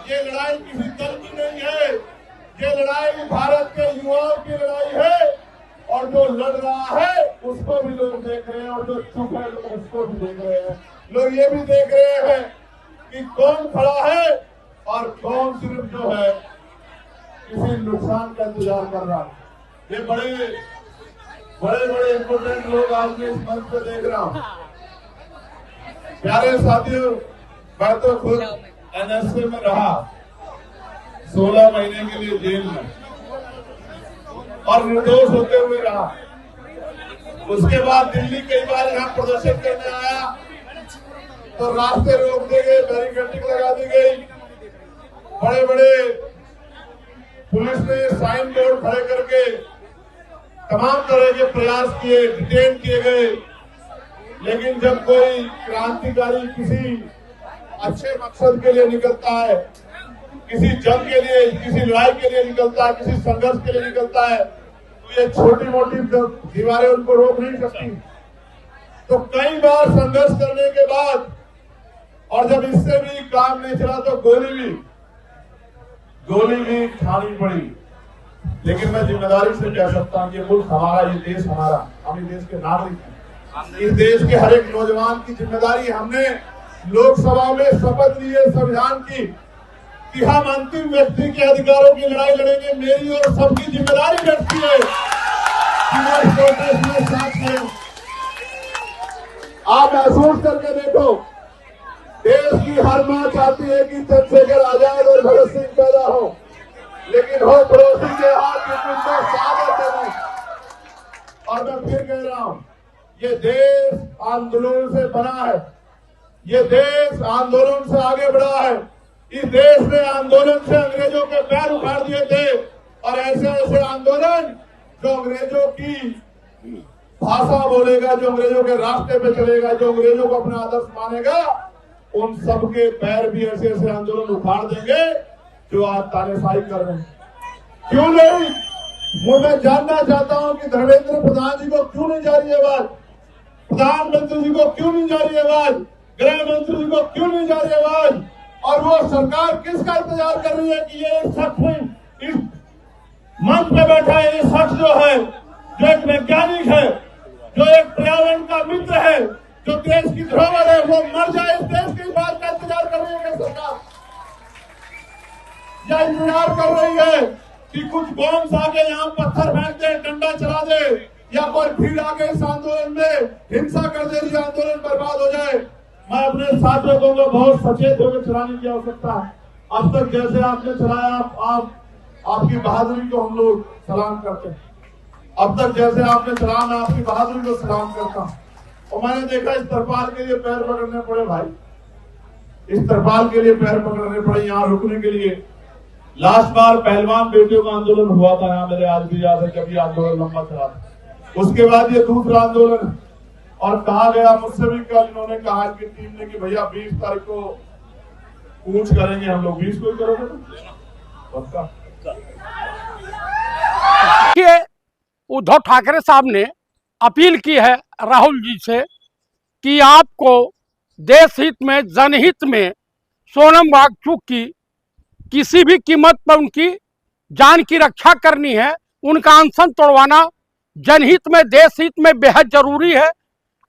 ये लड़ाई किसी दल की नहीं है, ये लड़ाई भारत के युवाओं की लड़ाई है। और जो लड़ रहा है उसको भी लोग देख रहे हैं और जो चुप है उसको भी देख रहे हैं। लोग ये भी देख रहे हैं कि कौन खड़ा है और कौन सिर्फ जो है किसी नुकसान का इंतजार कर रहा है। ये बड़े इंपोर्टेंट लोग आज मैं इस मंच पे देख रहा हूँ। प्यारे साथियों, मैं तो खुद एनएसए में रहा 16 महीने के लिए जेल में और निर्दोष होते हुए रहा। उसके बाद दिल्ली कई बार यहाँ प्रदर्शन करने आया तो रास्ते रोक दिए गए, बैरिकेडिंग लगा दी गई, बड़े पुलिस ने साइन बोर्ड खड़े करके तमाम तरह के प्रयास किए, डिटेन किए गए। लेकिन जब कोई क्रांतिकारी किसी अच्छे मकसद के लिए निकलता है, किसी जंग के लिए, किसी लड़ाई के लिए निकलता है, किसी संघर्ष के लिए निकलता है, तो ये छोटी मोटी दीवारें उनको रोक नहीं सकती। तो कई बार संघर्ष करने के बाद और जब इससे भी काम नहीं चला तो गोली भी खानी पड़ी। लेकिन मैं जिम्मेदारी से कह सकता हूँ कि मुल्क हमारा, ये देश हमारा, हम इस देश के नागरिक हैं। इस देश के हर एक नौजवान की जिम्मेदारी, हमने लोकसभा में शपथ ली है संविधान की कि हम अंतिम व्यक्ति के अधिकारों की लड़ाई लड़ेंगे। मेरी और सबकी जिम्मेदारी बनती है कि मैं इस प्रोटेस्ट में साथ करूं। आप महसूस करके देखो, देश की हर मां चाहती है कि चंद्रशेखर आजाद और भगत सिंह पैदा हो, लेकिन हो पड़ोसी के हाथ में उनको साथ देने। और मैं फिर कह रहा हूं, ये देश आंदोलन से बना है, ये देश आंदोलन से आगे बढ़ा है। इस देश ने आंदोलन से अंग्रेजों के पैर उखाड़ दिए थे और ऐसे आंदोलन जो अंग्रेजों की भाषा बोलेगा, जो अंग्रेजों के रास्ते पे चलेगा, जो अंग्रेजों को अपना आदर्श मानेगा, उन सबके पैर भी ऐसे आंदोलन उखाड़ देंगे जो आज तानाशाही कर रहे हैं। क्यों नहीं? वो मैं जानना चाहता हूं कि धर्मेंद्र प्रधान जी को क्यों नहीं जा रही आवाज, प्रधानमंत्री जी को क्यों नहीं जा रही आवाज, गृह मंत्री जी को क्यों नहीं जा रही आवाज, और वो सरकार किसका इंतजार कर रही है कि ये शख्स इस मंच पे बैठा है, ये शख्स जो है, जो एक वैज्ञानिक है, जो एक पर्यावरण का मित्र है, जो देश की धरोहर है, वो मर जाए। इस देश की बात का इंतजार कर रही है सरकार, या इंतजार कर रही है कि कुछ बॉम्ब्स आके यहाँ पत्थर फेंक दे, डंडा चला दे, या कोई भीड़ आके इस आंदोलन में हिंसा कर दे, ये आंदोलन बर्बाद हो जाए। मैं अपने साथियों को बहुत सचेत होकर चलाने की आवश्यकता है। अब तक जैसे आपने चलाया, आपकी बहादुरी को हम लोग सलाम करते हैं। अब तक जैसे आपने चलाया, मैं आपकी बहादुरी को सलाम करता हूँ। और मैंने देखा इस तरपाल के लिए पैर पकड़ने पड़े भाई, इस तरपाल के लिए पैर पकड़ने पड़े यहाँ रुकने के लिए। लास्ट बार पहलवान बेटियों का आंदोलन हुआ था यहाँ, मेरे आज भी याद है, जब ये आंदोलन लंबा चला था। उसके बाद ये दूसरा आंदोलन, और कहा गया मुझसे भी कल इन्होंने कहा कि टीम ने कि भैया 20 तारीख को कूच करेंगे हम लोग। 20 को ही करोगे पक्का? उद्धव ठाकरे साहब ने अपील की है राहुल जी से कि आपको देश हित में, जनहित में सोनम वांगचुक की किसी भी कीमत पर उनकी जान की रक्षा करनी है। उनका अनशन तोड़वाना जनहित में, देश हित में बेहद जरूरी है।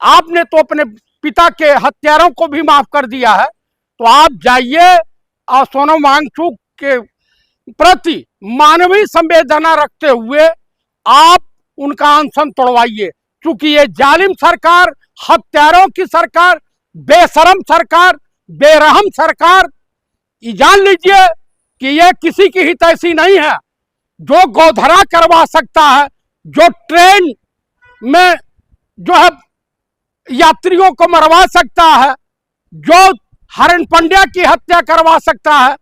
आपने तो अपने पिता के हत्यारों को भी माफ कर दिया है, तो आप जाइए और सोनम वांगचुक के प्रति मानवीय संवेदना रखते हुए आप उनका अनशन तोड़वाइए। क्योंकि ये जालिम सरकार, हत्यारों की सरकार, बेशरम सरकार, बेरहम सरकार, ये जान लीजिए कि ये किसी की हितैषी नहीं है। जो गोधरा करवा सकता है, जो ट्रेन में जो है यात्रियों को मरवा सकता है, जो हरण पंड्या की हत्या करवा सकता है,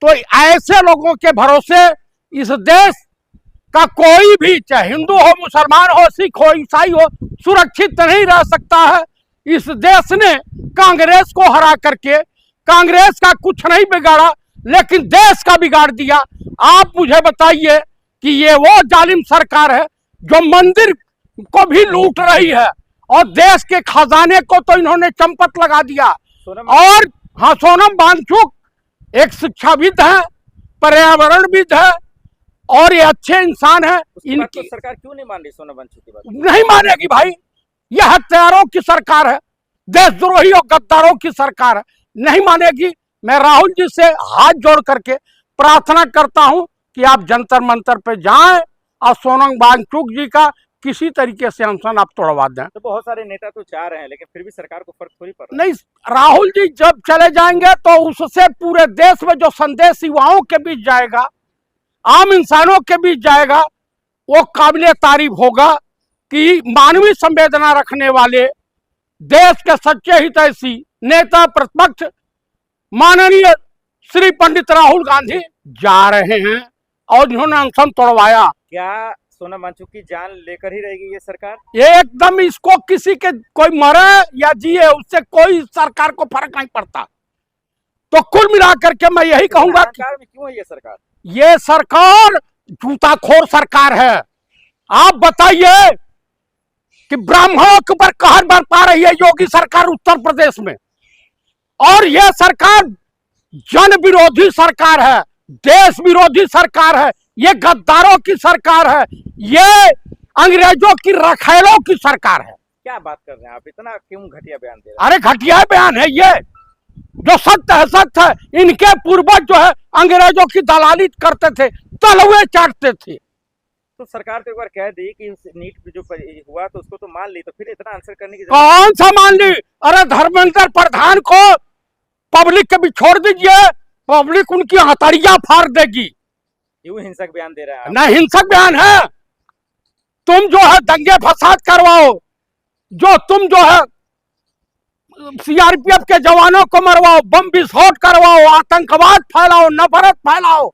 तो ऐसे लोगों के भरोसे इस देश का कोई भी, चाहे हिंदू हो, मुसलमान हो, सिख हो, ईसाई हो, सुरक्षित नहीं रह सकता है। इस देश ने कांग्रेस को हरा करके, कांग्रेस का कुछ नहीं बिगाड़ा लेकिन देश का बिगाड़ दिया। आप मुझे बताइए कि ये वो जालिम सरकार है जो मंदिर को भी लूट रही है और देश के खजाने को तो इन्होंने चंपत लगा दिया। और हाँ, सोनम वांगचुक एक शिक्षाविद है, पर्यावरणविद है और ये अच्छे इंसान है। उसके बाद तो इनकी सरकार क्यों नहीं मान रही सोनम वांगचुक की बात? नहीं मानेगी भाई, यह हत्यारों की सरकार है, देशद्रोही और गद्दारों की सरकार है, नहीं मानेगी। मैं राहुल जी से हाथ जोड़ करके प्रार्थना करता हूं कि आप जंतर मंतर पे जाएं और सोनम वांगचुक जी का किसी तरीके से अनशन आप तोड़वा दें। तो बहुत सारे नेता तो चाह रहे हैं, लेकिन फिर भी सरकार को फर्क थोड़ी पड़ रहा है। नहीं, राहुल जी जब चले जाएंगे तो उससे पूरे देश में जो संदेश युवाओं के बीच जाएगा, आम इंसानों के बीच जाएगा, वो काबिले तारीफ होगा कि मानवीय संवेदना रखने वाले देश के सच्चे हितैषी नेता प्रतिपक्ष माननीय श्री पंडित राहुल गांधी जा रहे हैं और इन्होंने अनशन तोड़वाया। क्या सोनम वांगचुक की जान लेकर ही रहेगी ये सरकार? ये एकदम, इसको किसी के कोई मरे या जिए उससे कोई सरकार को फर्क नहीं पड़ता। तो कुल मिलाकर के मैं यही कहूंगा कि सरकार में क्यों है ये सरकार? ये सरकार जूताखोर सरकार है। आप बताइए कि ब्राह्मणों के ऊपर कहर बरपा रही है योगी सरकार उत्तर प्रदेश में, और यह सरकार जन विरोधी सरकार है, देश विरोधी सरकार है, ये गद्दारों की सरकार है, ये अंग्रेजों की रखेलों की सरकार है। क्या बात कर रहे हैं आप? इतना क्यों घटिया बयान दे रहे हैं? अरे घटिया बयान है ये, जो सत्य है सत्य है। इनके पूर्वज जो है अंग्रेजों की दलाली करते थे, तलवे चाटते थे। तो सरकार तो एक बार कह दी कि नीट पे जो हुआ तो उसको तो मान ली, तो फिर इतना आंसर करने की जरूरत? कौन सा मान ली? अरे धर्मेंद्र प्रधान को पब्लिक के भी छोड़ दीजिए, पब्लिक उनकी हथौड़ियां फाड़ देगी। क्यों हिंसक बयान दे रहे हैं आप? न हिंसक बयान है। तुम जो है दंगे फसाद करवाओ, जो तुम जो है सीआरपीएफ के जवानों को मरवाओ, बम विस्फोट करवाओ, आतंकवाद फैलाओ, नफरत फैलाओ,